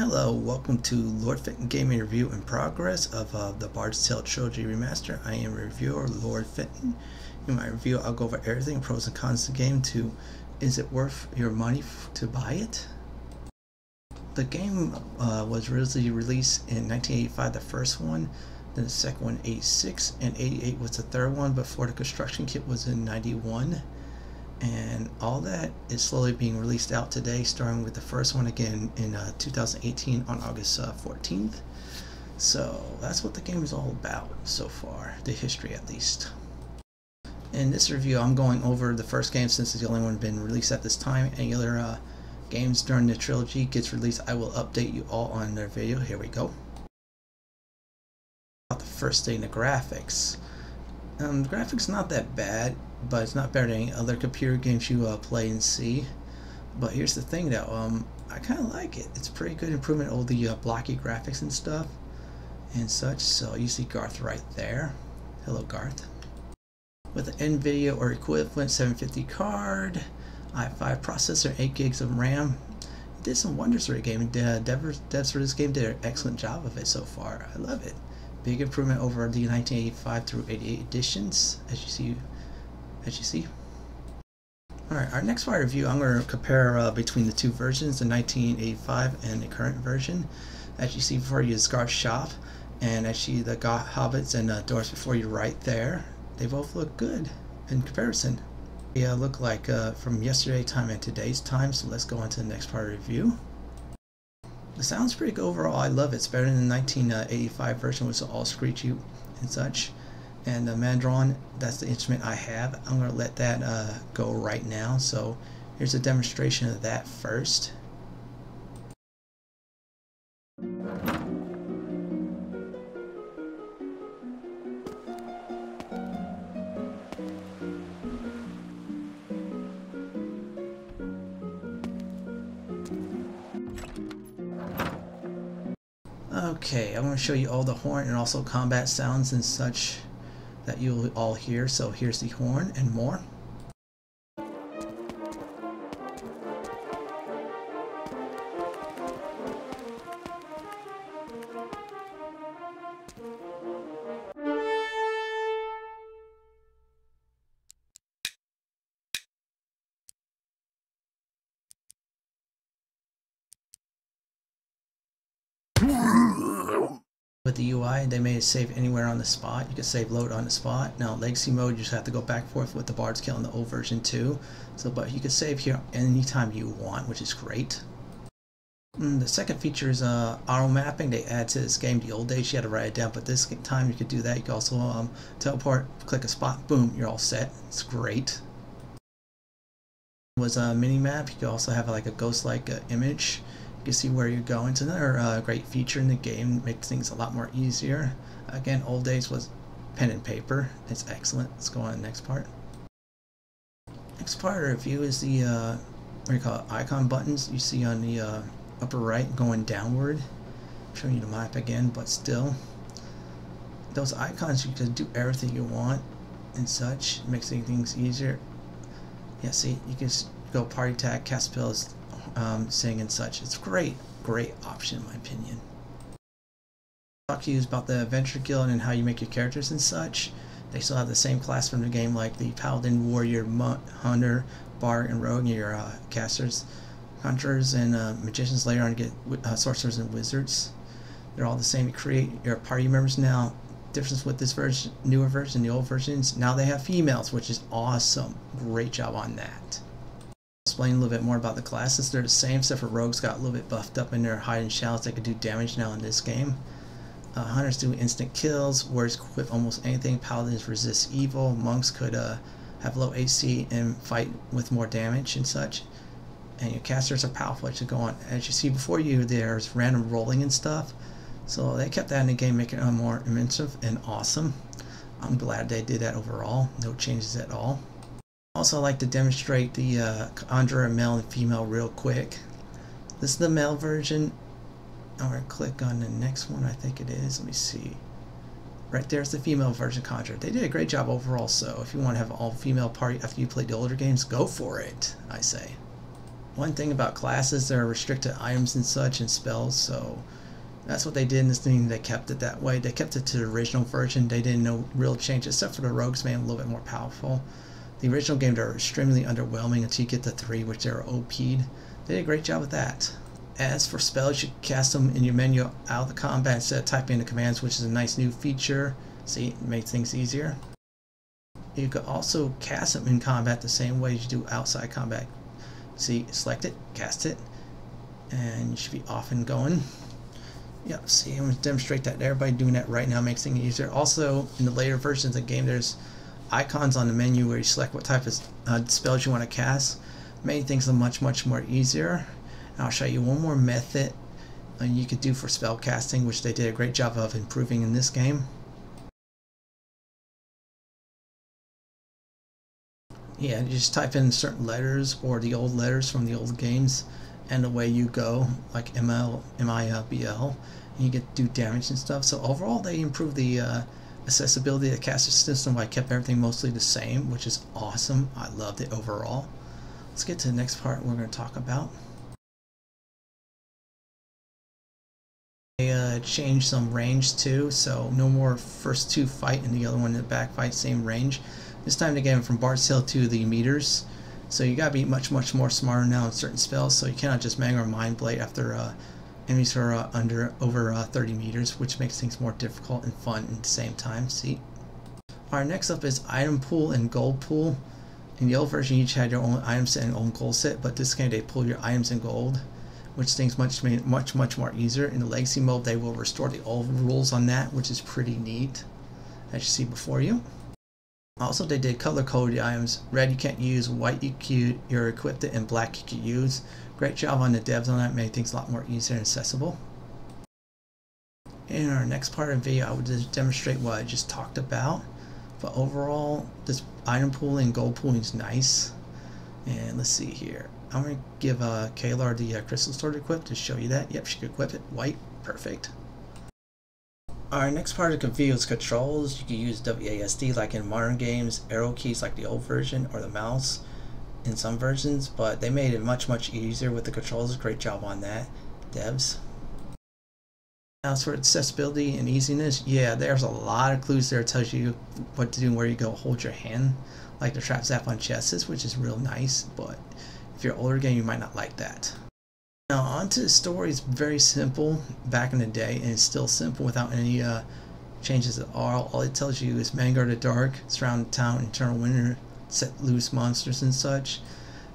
Hello, welcome to Lord Fenton Gaming Review in progress of the Bard's Tale Trilogy Remaster. I am reviewer Lord Fenton. In my review, I'll go over everything, pros and cons of the game, to is it worth your money to buy it? The game was originally released in 1985, the first one, then the second one 86, and 88 was the third one, before the construction kit was in 91. And all that is slowly being released out today, starting with the first one again in 2018 on August 14th. So that's what the game is all about so far, the history at least. In this review, I'm going over the first game since it's the only one been released at this time. Any other games during the trilogy gets released, I will update you all on their video. Here we go. About the first thing, the graphics. The graphics not that bad, but it's not better than any other computer games you play and see. But here's the thing though, I kind of like it. It's a pretty good improvement over the blocky graphics and stuff and such. So you see Garth right there. Hello Garth. With an NVIDIA or equivalent 750 card, i5 processor, 8 gigs of RAM. It did some wonders for the game. Devs for this game did an excellent job of it so far. I love it. Big improvement over the 1985 through 88 editions, as you see. Alright, our next part review, I'm going to compare between the two versions, the 1985 and the current version. As you see before you is Garth's shop, and actually the hobbits and doors before you right there. They both look good in comparison. They look like from yesterday's time and today's time, so let's go on to the next part of the review. The sound's pretty good overall. I love it. It's better than the 1985 version, which was all screechy and such. And the Mandron, that's the instrument I have. I'm going to let that go right now. So here's a demonstration of that first. Okay, I'm going to show you all the horn and also combat sounds and such that you'll all hear. So here's the horn and more. With the UI, they made it save anywhere on the spot. You can save load on the spot. Now legacy mode, you just have to go back and forth with the Bard's Tale in the old version too. So, but you can save here anytime you want, which is great. The second feature is auto mapping. They add to this game. The old days you had to write it down, but this time you could do that. You can also teleport, click a spot, boom, you're all set. It's great. Was a mini map. You can also have like a ghost-like image. You can see where you're going. It's another great feature in the game. Makes things a lot more easier. Again, old days was pen and paper. It's excellent. Let's go on to the next part. Next part of the review is the what do you call it, icon buttons you see on the upper right going downward. I'm showing you the map again, but still, those icons, you can do everything you want and such. It makes things easier. Yeah, see, you can go party tag, cast spells, sing and such. It's great option in my opinion. Talk to you about the Adventure Guild and how you make your characters and such. They still have the same class from the game, like the Paladin, Warrior, Hunter, Bard, and Rogue, and your casters, Hunters, and Magicians. Later on, you get Sorcerers and Wizards. They're all the same. You create your party members now. Difference with this version, newer version, the old versions, now they have females, which is awesome. Great job on that. Explain a little bit more about the classes. They're the same, except for Rogues got a little bit buffed up in their hide and shadows. They could do damage now in this game. Hunters do instant kills. Warriors equip almost anything. Paladins resist evil. Monks could have low AC and fight with more damage and such. And your casters are powerful to go on. As you see before you, there's random rolling and stuff. So they kept that in the game, making it more immersive and awesome. I'm glad they did that overall. No changes at all. Also, I like to demonstrate the conjurer male and female real quick. This is the male version. I'm going to click on the next one, I think it is. Let me see. Right there's the female version conjurer. They did a great job overall, so if you want to have an all-female party after you play the older games, go for it, I say. One thing about classes, there are restricted items and such and spells, so that's what they did in this thing. They kept it that way. They kept it to the original version. They did no real change, except for the rogues made them a little bit more powerful. The original games are extremely underwhelming until you get to 3, which they were OP'd. They did a great job with that. As for spells, you can cast them in your menu out of the combat instead of typing in the commands, which is a nice new feature. See, it makes things easier. You could also cast them in combat the same way as you do outside combat. See, select it, cast it, and you should be off and going. Yep, see, I'm going to demonstrate that. Everybody doing that right now makes things easier. Also, in the later versions of the game, there's icons on the menu where you select what type of spells you want to cast. Made things much more easier. And I'll show you one more method you could do for spell casting, which they did a great job of improving in this game. Yeah, you just type in certain letters or the old letters from the old games, and away you go, like ML, MIBL, and you get to do damage and stuff. So overall, they improved the accessibility of the caster system by kept everything mostly the same, which is awesome. I loved it overall. Let's get to the next part we're going to talk about. They changed some range too, so no more first 2 fight and the other one in the back fight, same range. This time they gave them from Bard's Tale to the meters, so you gotta be much more smarter now in certain spells. So you cannot just Magma or Mind Blade after enemies are over 30 meters, which makes things more difficult and fun at the same time. See. Alright, next up is item pool and gold pool. In the old version, you each had your own item set and own gold set, but this game they pull your items in gold, which things much more easier. In the legacy mode, they will restore the old rules on that, which is pretty neat, as you see before you. Also, they did color code the items. Red you can't use, white you're equipped it, and black you can use. Great job on the devs on that, made things a lot more easier and accessible. In our next part of the video, I will just demonstrate what I just talked about. But overall, this item pooling and gold pooling is nice. And let's see here. I'm going to give Kalar the crystal sword equipped to show you that. Yep, she can equip it. White, perfect. Our next part of the video is controls. You can use WASD like in modern games, arrow keys like the old version, or the mouse in some versions, but they made it much easier with the controls. Great job on that, devs. Now as for accessibility and easiness, yeah, there's a lot of clues there that tells you what to do and where you go. Hold your hand, like the trap zap on chests, which is real nice, but if you're an older game, you might not like that. Now onto the story. Is very simple back in the day, and it's still simple without any changes at all. All it tells you is Manguard the Dark, surround the town, eternal winter, set loose monsters and such.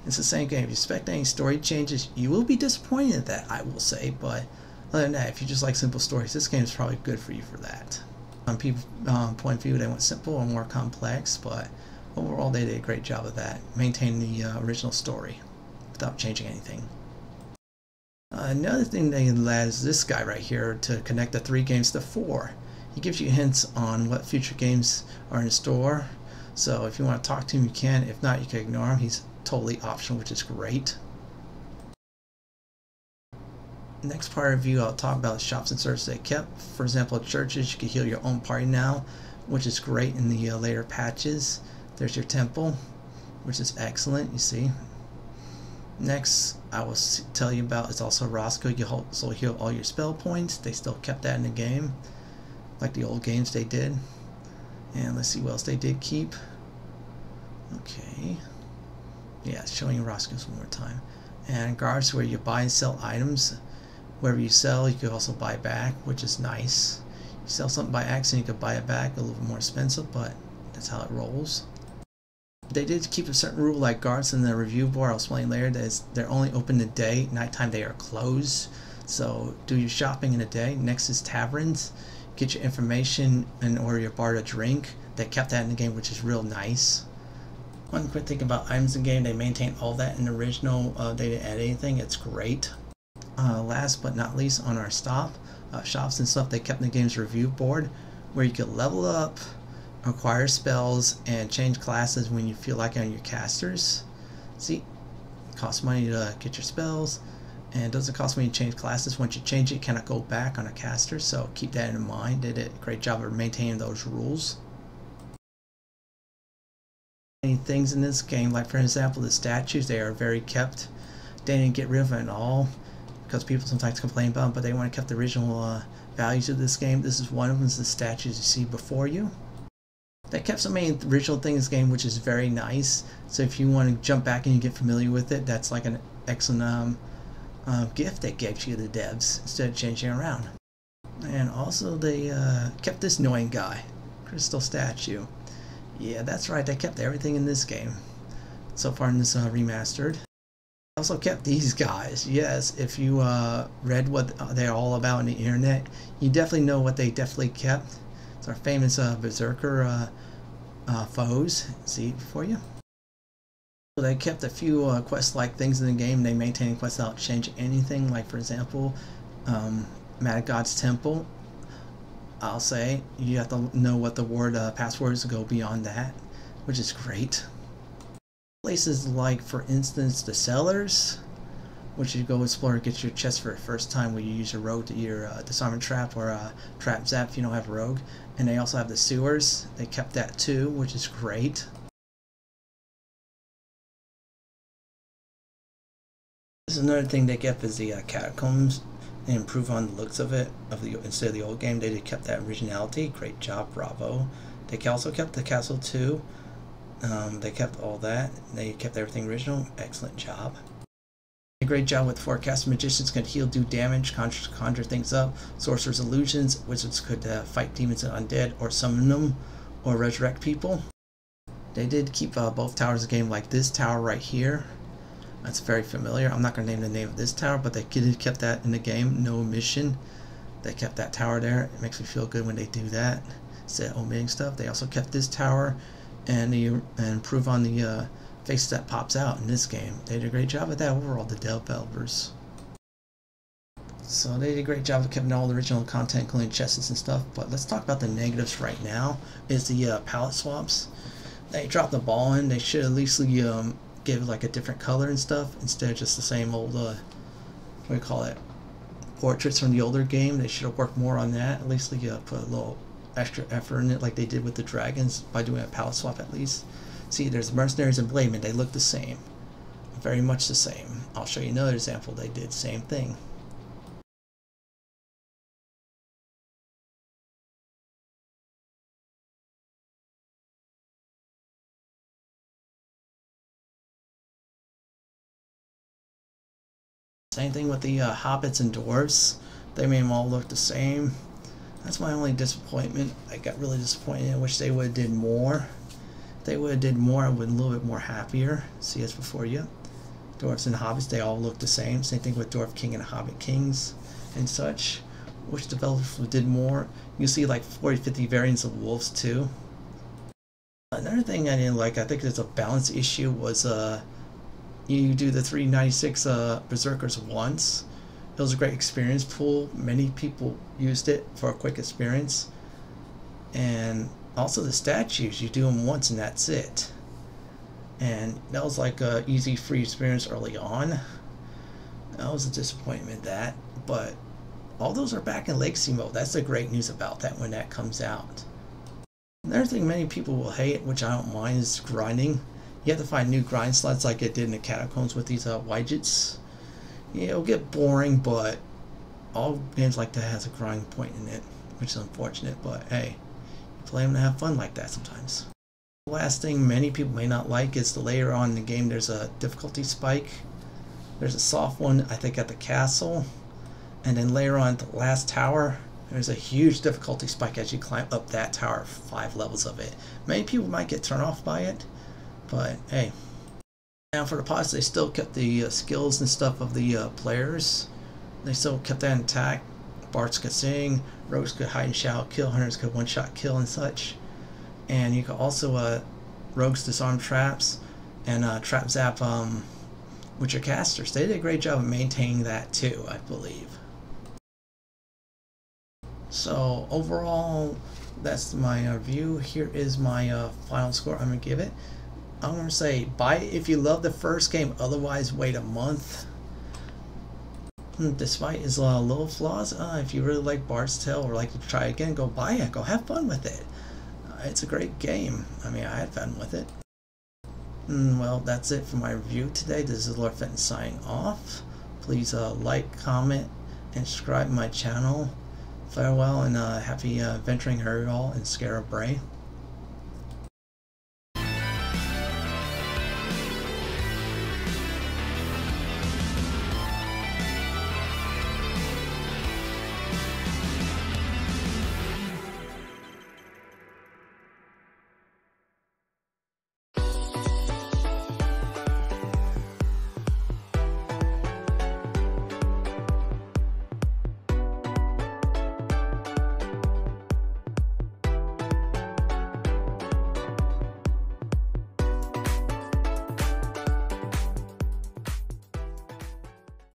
It's the same game. If you expect any story changes, you will be disappointed at that, I will say, but other than that, if you just like simple stories, this game is probably good for you for that. On people's point of view, they went simple or more complex, but overall they did a great job of that, maintaining the original story without changing anything. Another thing they add is this guy right here to connect the 3 games to 4. He gives you hints on what future games are in store, so if you want to talk to him you can. If not, you can ignore him. He's totally optional, which is great. Next part of the video, I'll talk about the shops and services they kept. For example, churches, you can heal your own party now, which is great in the later patches. There's your temple, which is excellent, you see. Next, I will tell you about is also Roscoe. You also heal all your spell points. They still kept that in the game, like the old games they did. And let's see what else they did keep. Okay. Yeah, showing you Roscoe's one more time. And guards, where you buy and sell items. Wherever you sell, you can also buy back, which is nice. You sell something by accident, you can buy it back, a little bit more expensive, but that's how it rolls. They did keep a certain rule like guards in the review board. I'll explain later. That they're only open the day. Nighttime they are closed. So do your shopping in the day. Next is taverns. Get your information and order your bar to drink. They kept that in the game, which is real nice. One quick thing about items in the game, they maintain all that in the original. They didn't add anything. It's great. Last but not least, on our shops and stuff, they kept in the game's review board where you could level up, acquire spells, and change classes when you feel like on your casters. See, it costs money to get your spells, and it doesn't cost money to change classes. Once you change it, you cannot go back on a caster, so keep that in mind. They did a great job of maintaining those rules. Many things in this game, like for example the statues, they are very kept They didn't get rid of it at all because people sometimes complain about them, but they want to keep the original values of this game. This is one of them, is the statues you see before you. They kept so many original things in this game, which is very nice. So if you want to jump back and you get familiar with it, that's like an excellent gift they gave to the devs instead of changing it around. And also they kept this annoying guy, Crystal Statue. Yeah, that's right, they kept everything in this game so far in this remastered. They also kept these guys. Yes, if you read what they're all about on the internet, you definitely know what they definitely kept. It's our famous Berserker foes. See it for you. So they kept a few quest-like things in the game. They maintain quests without changing anything. Like for example, Mad God's Temple. I'll say you have to know what the word passwords to go beyond that, which is great. Places like, for instance, the cellars, which you go explore and get your chest for the first time when you use a rogue to your disarmament trap or trap zap if you don't have a rogue. And they also have the sewers. They kept that too, which is great. This is another thing they kept is the catacombs. They improve on the looks of it instead of the old game. They kept that originality. Great job, bravo. They also kept the castle too. They kept all that. They kept everything original. Excellent job. A great job with forecast. Magicians could heal, do damage, conjure things up. Sorcerers, illusions. Wizards could fight demons and undead, or summon them, or resurrect people. They did keep both towers of the game, like this tower right here. That's very familiar. I'm not going to name the name of this tower, but they kept that in the game. No omission. They kept that tower there. It makes me feel good when they do that, instead of omitting stuff. They also kept this tower and improve on the face that pops out in this game. They did a great job at that overall, the developers. So they did a great job of keeping all the original content, including chests and stuff. But let's talk about the negatives right now. Is the palette swaps. They dropped the ball in. They should at least give it like a different color and stuff instead of just the same old what do you call it, portraits from the older game. They should have worked more on that. At least put a little extra effort in it like they did with the dragons by doing a palette swap at least. See, there's mercenaries and Blademen. They look the same, very much the same. I'll show you another example. They did the same thing. Same thing with the hobbits and dwarves. They made them all look the same. That's my only disappointment. I got really disappointed. I wish they would have did more. If they would have did more, I would have been a little bit more happier. See this before you. Dwarves and hobbits, they all look the same. Same thing with Dwarf King and Hobbit Kings and such. Wish developers did more. You see like 40, 50 variants of wolves too. Another thing I didn't like, I think there's a balance issue, was you do the 396 Berserkers once. It was a great experience pool. Many people used it for a quick experience. And also the statues, you do them once and that's it. And that was like a easy free experience early on. That was a disappointment, that. But all those are back in Legacy mode. That's the great news about that when that comes out. Another thing many people will hate, which I don't mind, is grinding. You have to find new grind slots like it did in the Catacombs with these widgets. Yeah, it'll get boring, but all games like that has a grind point in it, which is unfortunate, but hey, you play them to have fun like that sometimes. The last thing many people may not like is the later on in the game there's a difficulty spike. There's a soft one, I think, at the castle, and then later on at the last tower, there's a huge difficulty spike as you climb up that tower, 5 levels of it. Many people might get turned off by it, but hey. Now for the pods, they still kept the skills and stuff of the players. They still kept that intact. Bards could sing, rogues could hide and shout, kill hunters could one-shot kill and such. And you could also rogues disarm traps and trap zap with your casters. They did a great job of maintaining that too, I believe. So overall, that's my review. Here is my final score I'm gonna give it. I'm going to say buy it if you love the first game, otherwise wait a month. Despite its little flaws, if you really like Bard's Tale or like to try again, go buy it, go have fun with it. It's a great game. I mean, I had fun with it. Well, that's it for my review today. This is Lord Fenton signing off. Please like, comment, and subscribe to my channel. Farewell and happy venturing all in Skara Brae.